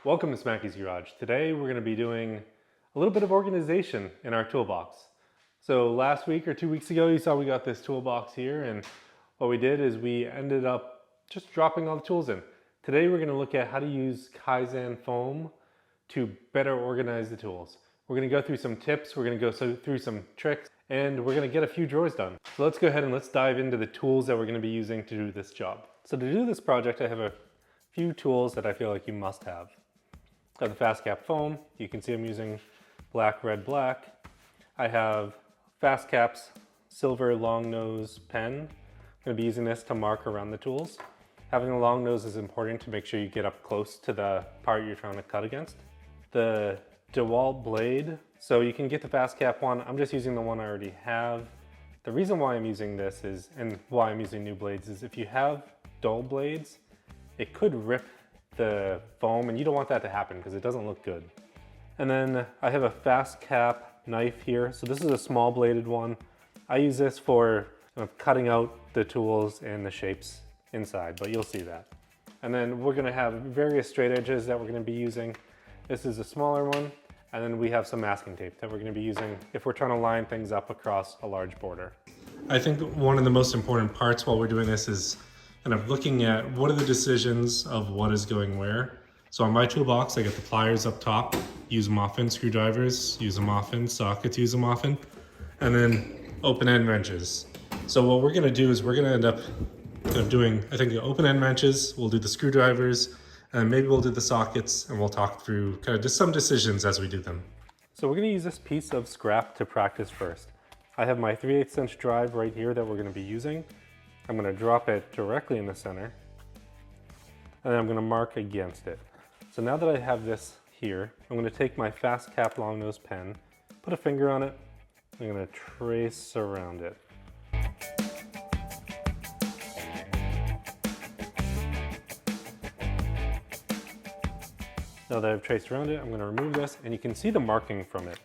Welcome to Smackey's Garage. Today we're going to be doing a little bit of organization in our toolbox. So last week or 2 weeks ago you saw we got this toolbox here, and what we did is we ended up just dropping all the tools in. Today we're going to look at how to use Kaizen Foam to better organize the tools. We're going to go through some tips, we're going to go through some tricks, and we're going to get a few drawers done. So let's go ahead and let's dive into the tools that we're going to be using to do this job. So to do this project I have a few tools that I feel like you must have. I have the Fast Cap foam. You can see I'm using black, red, black. I have Fast Cap's silver long nose pen. I'm going to be using this to mark around the tools. Having a long nose is important to make sure you get up close to the part you're trying to cut against. The DeWalt blade. So you can get the Fast Cap one. I'm just using the one I already have. The reason why I'm using this is, and why I'm using new blades, is if you have dull blades, it could rip the foam, and you don't want that to happen because it doesn't look good. And then I have a Fast Cap knife here. So this is a small bladed one. I use this for cutting out the tools and the shapes inside, but you'll see that. And then we're going to have various straight edges that we're going to be using. This is a smaller one, and then we have some masking tape that we're going to be using if we're trying to line things up across a large border. I think one of the most important parts while we're doing this is kind of looking at what are the decisions of what is going where. So on my toolbox, I get the pliers up top, use them often, screwdrivers, use them often, sockets, use them often, and then open end wrenches. So what we're gonna do is we're gonna end up doing, I think, the open end wrenches, we'll do the screwdrivers, and maybe we'll do the sockets, and we'll talk through kind of just some decisions as we do them. So we're gonna use this piece of scrap to practice first. I have my 3/8 inch drive right here that we're gonna be using. I'm going to drop it directly in the center, and then I'm going to mark against it. So now that I have this here, I'm going to take my Fast Cap long nose pen, put a finger on it, I'm going to trace around it. Now that I've traced around it, I'm going to remove this, and you can see the marking from it.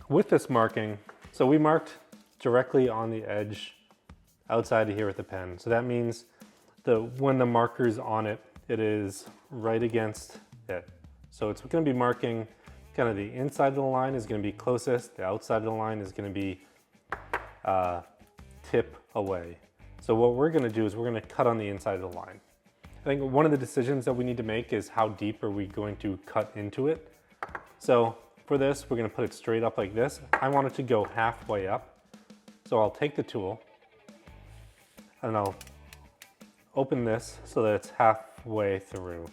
With this marking, so we marked directly on the edge outside of here with the pen. So that means when the marker's on it, it is right against it. So it's going to be marking kind of the inside of the line is going to be closest, the outside of the line is going to be tip away. So what we're going to do is we're going to cut on the inside of the line. I think one of the decisions that we need to make is how deep are we going to cut into it. So for this, we're going to put it straight up like this. I want it to go halfway up. So I'll take the tool and I'll open this so that it's halfway through.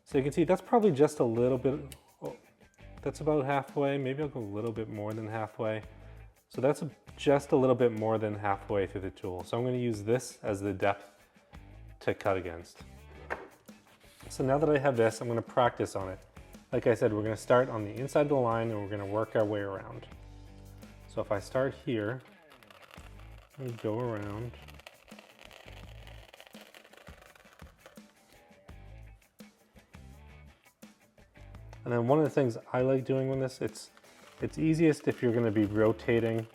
So you can see that's probably just a little bit, that's about halfway. Maybe I'll go a little bit more than halfway. So that's just a little bit more than halfway through the tool. So I'm going to use this as the depth to cut against. So now that I have this, I'm going to practice on it. Like I said, we're going to start on the inside of the line and we're going to work our way around. So if I start here, and go around. And then one of the things I like doing with this, it's easiest if you're going to be rotating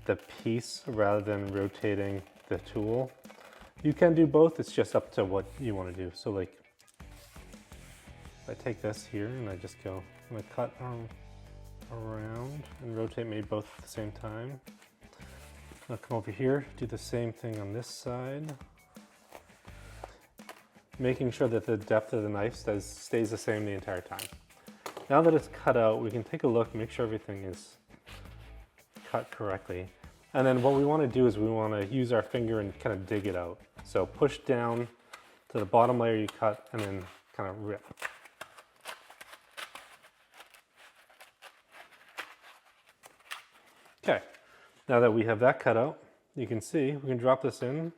the piece rather than rotating the tool. You can do both, it's just up to what you want to do. So like, if I take this here and I just go, I'm going to cut around and rotate maybe both at the same time. I'll come over here, do the same thing on this side. Making sure that the depth of the knife stays the same the entire time. Now that it's cut out, we can take a look, make sure everything is cut correctly. And then what we want to do is we want to use our finger and kind of dig it out. So push down to the bottom layer you cut and then kind of rip. Okay. Now that we have that cut out, you can see we can drop this in.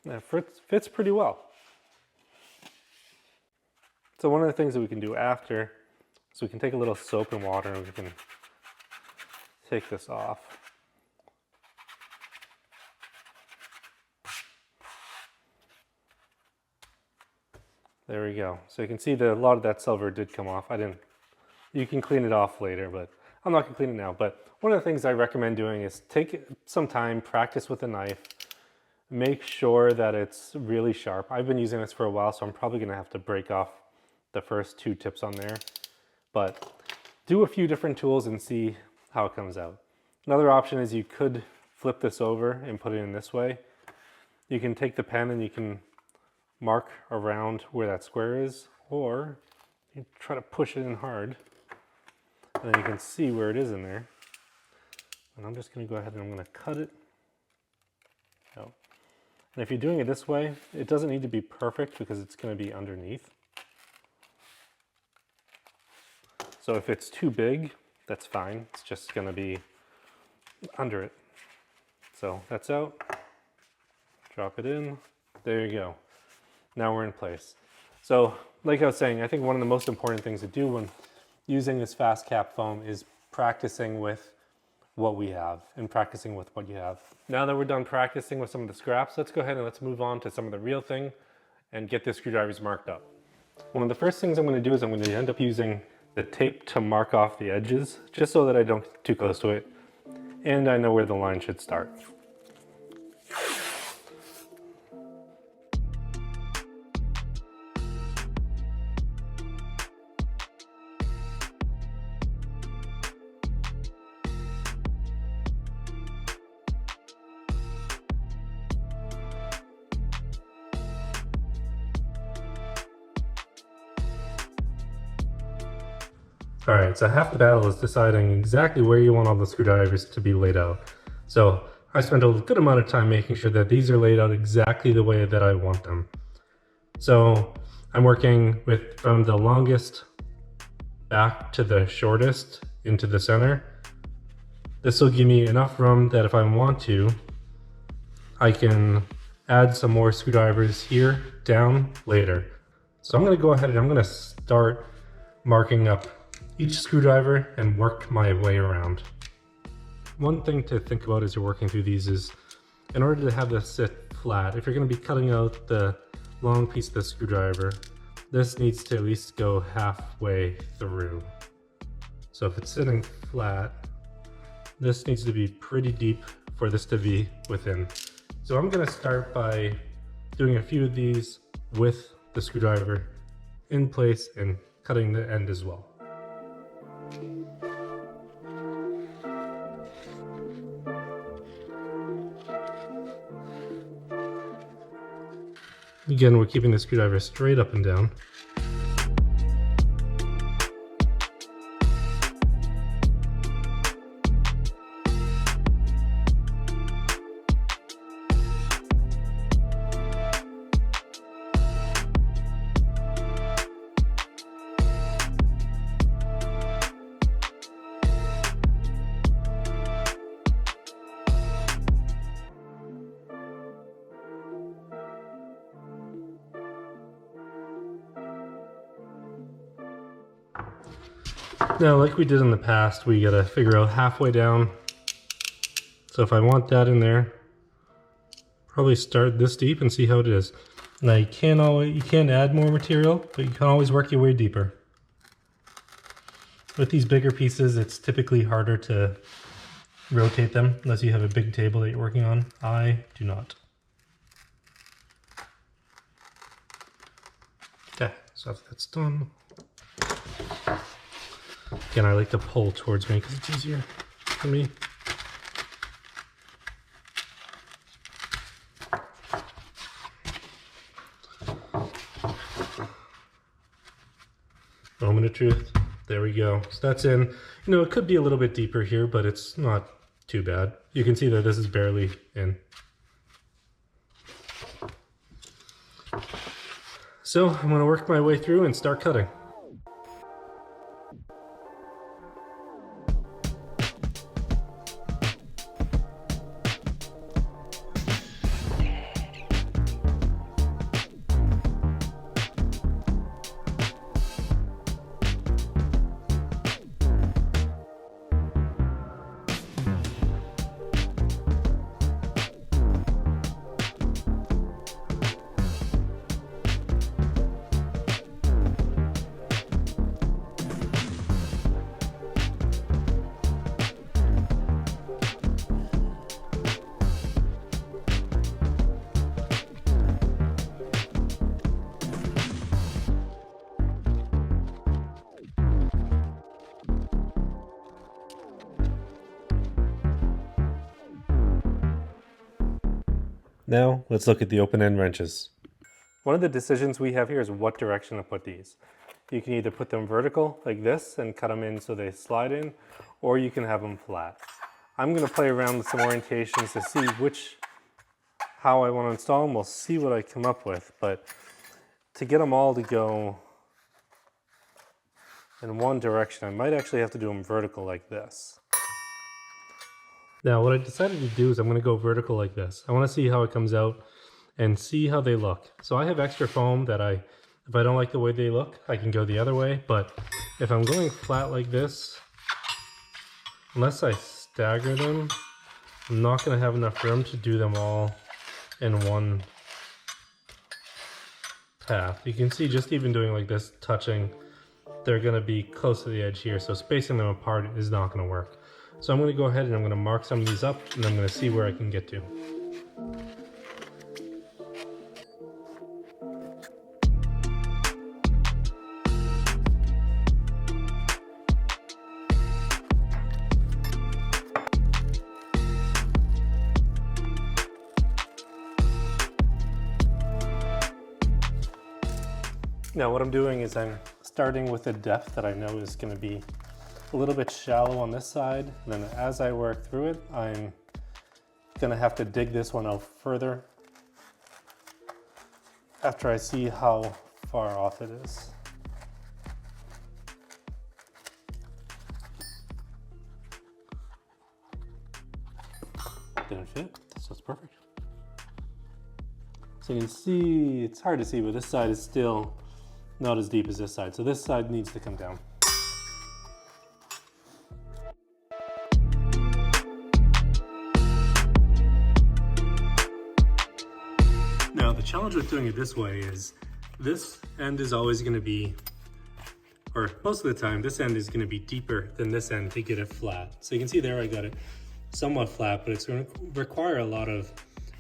It fits pretty well. So one of the things that we can do after is we can take a little soap and water and we can take this off. There we go. So you can see that a lot of that silver did come off. You can clean it off later, but I'm not gonna clean it now. But one of the things I recommend doing is take some time, practice with a knife, make sure that it's really sharp. I've been using this for a while, so I'm probably gonna have to break off the first 2 tips on there, but do a few different tools and see how it comes out. Another option is you could flip this over and put it in this way. You can take the pen and you can mark around where that square is, or you try to push it in hard and then you can see where it is in there. And I'm just going to go ahead and I'm going to cut it out. And if you're doing it this way, it doesn't need to be perfect because it's going to be underneath. So if it's too big, that's fine. It's just going to be under it. So that's out. Drop it in. There you go. Now we're in place. So like I was saying, I think one of the most important things to do when using this fast cap foam is practicing with what we have and practicing with what you have. Now that we're done practicing with some of the scraps, let's go ahead and let's move on to some of the real thing and get the screwdrivers marked up. One of the first things I'm going to do is I'm going to end up using the tape to mark off the edges, just so that I don't get too close to it and I know where the line should start. All right, so half the battle is deciding exactly where you want all the screwdrivers to be laid out. So I spent a good amount of time making sure that these are laid out exactly the way that I want them. So I'm working with from the longest back to the shortest into the center. This will give me enough room that if I want to, I can add some more screwdrivers here down later. So I'm gonna go ahead and I'm gonna start marking up each screwdriver and work my way around. One thing to think about as you're working through these is, in order to have this sit flat, if you're going to be cutting out the long piece of the screwdriver, this needs to at least go halfway through. So if it's sitting flat, this needs to be pretty deep for this to be within. So I'm going to start by doing a few of these with the screwdriver in place and cutting the end as well. Again, we're keeping the screwdriver straight up and down. Now, like we did in the past, we gotta figure out halfway down. So if I want that in there, probably start this deep and see how it is. Now you can't add more material, but you can always work your way deeper. With these bigger pieces, it's typically harder to rotate them unless you have a big table that you're working on. I do not. Okay, so after that's done. Again, I like to pull towards me because it's easier for me. Moment of truth. There we go. So that's in. You know, it could be a little bit deeper here, but it's not too bad. You can see that this is barely in. So I'm going to work my way through and start cutting. Now let's look at the open end wrenches. One of the decisions we have here is what direction to put these. You can either put them vertical like this and cut them in so they slide in, or you can have them flat. I'm going to play around with some orientations to see how I want to install them. We'll see what I come up with, but to get them all to go in one direction, I might actually have to do them vertical like this. Now what I decided to do is I'm going to go vertical like this. I want to see how it comes out and see how they look. So I have extra foam that if I don't like the way they look, I can go the other way. But if I'm going flat like this, unless I stagger them, I'm not going to have enough room to do them all in one path. You can see just even doing like this, touching, they're going to be close to the edge here. So spacing them apart is not going to work. So I'm going to go ahead and I'm going to mark some of these up and I'm going to see where I can get to. Now what I'm doing is I'm starting with a depth that I know is going to be a little bit shallow on this side. And then as I work through it, I'm going to have to dig this one out further after I see how far off it is. Didn't fit, so it's perfect. So you can see, it's hard to see, but this side is still not as deep as this side. So this side needs to come down. Now the challenge with doing it this way is this end is always going to be, or most of the time, this end is going to be deeper than this end to get it flat. So you can see there I got it somewhat flat, but it's going to require a lot of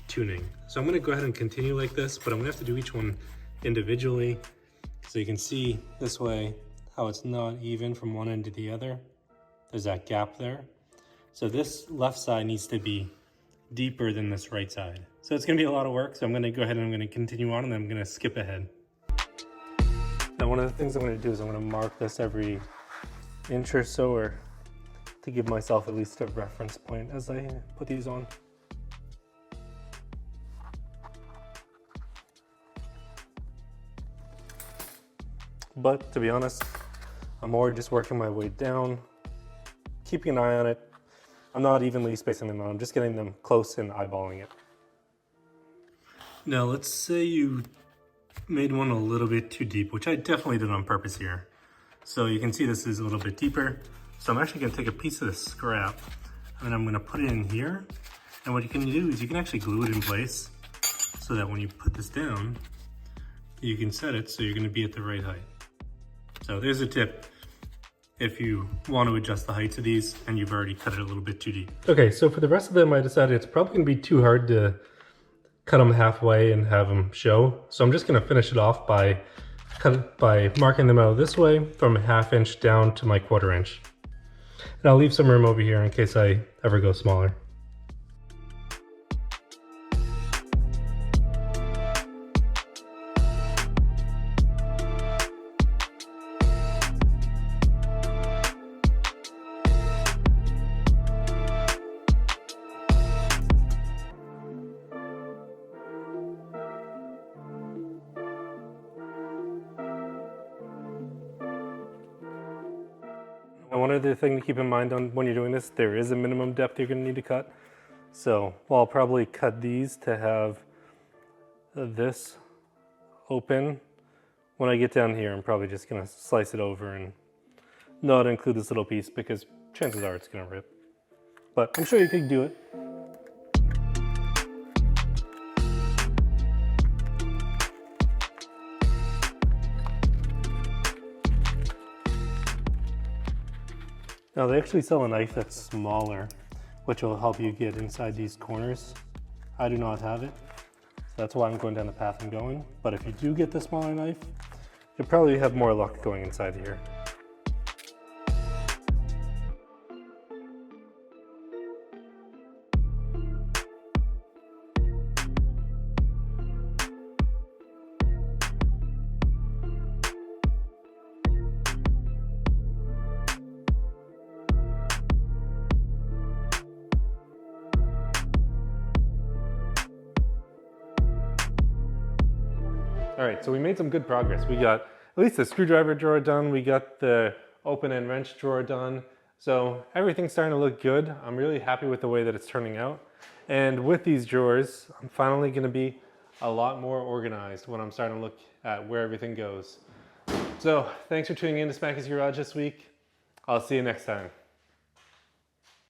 tuning. So I'm going to go ahead and continue like this, but I'm going to have to do each one individually. So you can see this way how it's not even from one end to the other. There's that gap there. So this left side needs to be deeper than this right side. So it's going to be a lot of work. So I'm going to go ahead and I'm going to continue on and then I'm going to skip ahead. Now one of the things I'm going to do is I'm going to mark this every inch or so, or to give myself at least a reference point as I put these on. But to be honest, I'm more just working my way down, keeping an eye on it. I'm not evenly spacing them out, I'm just getting them close and eyeballing it. Now let's say you made one a little bit too deep, which I definitely did on purpose here. So you can see this is a little bit deeper. So I'm actually gonna take a piece of the scrap and I'm gonna put it in here. And what you can do is you can actually glue it in place so that when you put this down, you can set it so you're gonna be at the right height. So there's a tip if you want to adjust the heights of these and you've already cut it a little bit too deep. Okay, so for the rest of them, I decided it's probably gonna be too hard to cut them halfway and have them show. So I'm just gonna finish it off by marking them out this way from a 1/2 inch down to my 1/4 inch. And I'll leave some room over here in case I ever go smaller. And one other thing to keep in mind on when you're doing this, there is a minimum depth you're going to need to cut. So I'll probably cut these to have this open. When I get down here, I'm probably just going to slice it over and not include this little piece because chances are it's going to rip. But I'm sure you could do it. Now they actually sell a knife that's smaller, which will help you get inside these corners. I do not have it, so that's why I'm going down the path I'm going. But if you do get the smaller knife, you'll probably have more luck going inside here. All right, so we made some good progress. We got at least the screwdriver drawer done. We got the open and wrench drawer done. So everything's starting to look good. I'm really happy with the way that it's turning out. And with these drawers, I'm finally gonna be a lot more organized when I'm starting to look at where everything goes. So thanks for tuning in to Smacky's Garage this week. I'll see you next time.